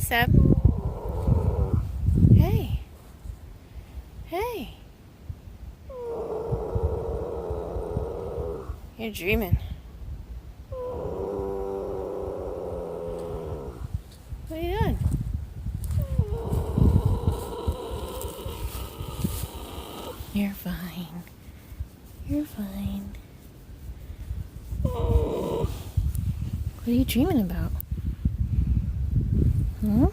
Seb. Hey. Hey. You're dreaming. What are you doing? You're fine. You're fine. What are you dreaming about? Hmm?